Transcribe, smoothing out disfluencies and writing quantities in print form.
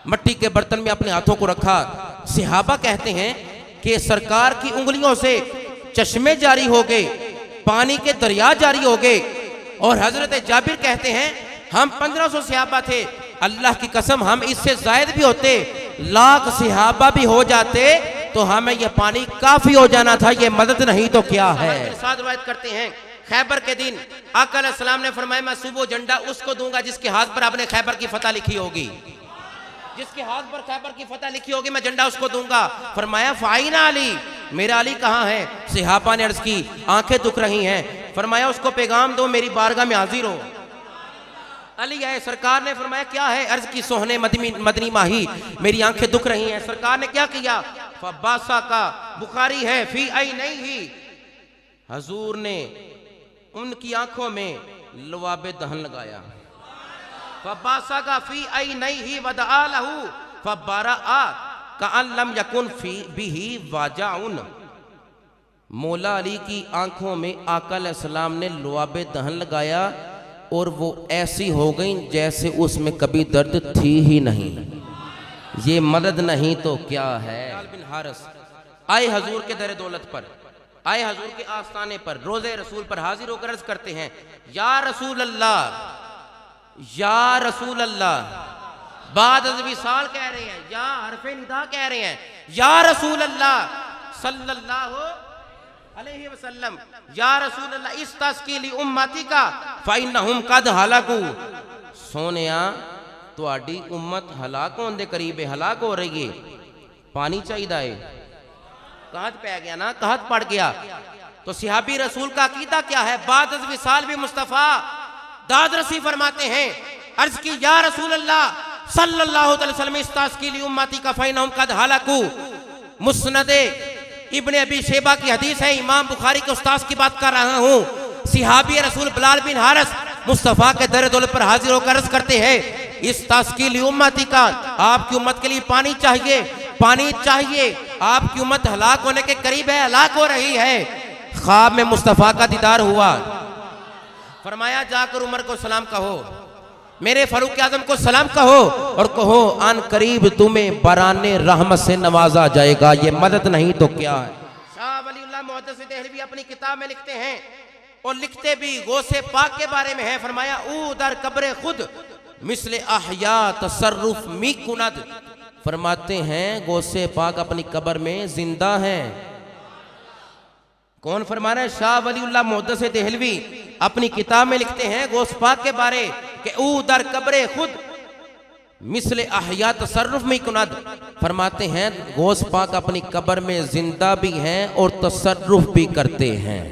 मट्टी के बर्तन में अपने हाथों को रखा। सहाबा कहते हैं कि सरकार की उंगलियों से चश्मे जारी हो गए, पानी के दरिया जारी हो गए। और हजरत जाबिर कहते हैं हम 1500 सहाबा थे, अल्लाह की कसम हम इससे जायद भी होते, लाख सहाबा भी हो जाते तो हमें यह पानी काफी हो जाना था, ये मदद नहीं तो क्या है। साथ रिवायत करते हैं खैबर के दिन आका अलैहिस्सलाम ने फरमाया मैं सुबह झंडा उसको दूंगा जिसके हाथ पर आपने खैबर की फतह लिखी होगी, जिसके हाथ पर खैबर की फतह लिखी होगी मैं झंडा उसको दूंगा। फरमाया फाइना अली, मेरा अली कहाँ है? सहाबा ने अर्ज की आंखें दुख रही हैं। फरमाया उसको पैगाम दो मेरी बारगाह में हाजिर हो। अली आए, सरकार ने फरमाया क्या है? अर्ज की सोहने मदनी माही मेरी आंखें दुख रही हैं। सरकार ने क्या किया? फबासा का बुखारी है फी आई नहीं ही, हजूर ने उनकी आंखों में लवाबे दहन लगाया। फबासा का फी आई नहीं ही वदआ लहू फबारा कान लम यकुन फी बिही वाजाउन। मौला अली की आंखों में आका अलैहिस्सलाम ने लवाबे दहन लगाया और वो ऐसी हो गई जैसे उसमें कभी दर्द थी ही नहीं। ये मदद नहीं तो क्या है। बिन हारिस आए हजूर के दर दौलत पर, आए हजूर के आस्थाने पर, रोज़े रसूल पर हाजिर होकर अर्ज करते हैं या रसूल अल्लाह, या रसूल अल्लाह। बाद विसाल कह रहे हैं, या हरफे निदा कह रहे हैं, या रसूल अल्लाह सल्लल्लाहु अलैहि वसल्लम, या रसूल अल्लाह इस्तस्कीली उम्मती का फाइन्नहुम कद हलाकू। सोनिया तुहाडी उम्मत हलाक होने दे करीब है, हलाक हो रही है, पानी चाहिए। कहत पै गया ना, कहत पड़ गया। तो सहाबी रसूल का अकीदा क्या है? बाद विसाल भी मुस्तफ़ा दाद रसी फरमाते हैं, अर्ज की या रसूल अल्लाह सल्लल्लाहु अलैहि वसल्लम इस्तस्कीली उम्मती का फाइन्नहुम कद हलाकू। मुस्नदे इब्ने अबी शेबा की हदीस है, इमाम बुखारी के उस्ताद की बात कर रहा हूँ। सहाबी रसूल बिलाल बिन हारिस मुस्तफ़ा के दर दौलत पर हाजिर होकर अर्ज करते हैं इस तस्कील उम्मती का, आपकी उम्मत के लिए पानी चाहिए, पानी चाहिए, आपकी उम्मत हलाक होने के करीब है, हलाक हो रही है। ख्वाब में मुस्तफ़ा का दीदार हुआ। फरमाया जाकर उमर को सलाम कहो, मेरे फारूक आजम को सलाम कहो और कहो अन करीब तुम्हें बराने रहमत से नवाजा जाएगा। ये मदद नहीं तो क्या है। शाह वलीउल्लाह मुहद्दिस देहलवी अपनी किताब में लिखते हैं और लिखते भी गौसे पाक के बारे में है। फरमाया ऊ दर कब्र खुद मिसले अहया तसर्रुफ मी कुनद। फरमाते हैं गौसे पाक अपनी कब्र में जिंदा हैं। कौन फरमा रहे हैं? शाह वलीउल्लाह मुहद्दिस देहलवी अपनी किताब में लिखते हैं गौस पाक के बारे कि ऊ दर कब्र खुद मिसले अहया तसर्रुफ में कुनद। फरमाते हैं गौस पाक अपनी कब्र में जिंदा भी हैं और तसर्रुफ भी करते हैं।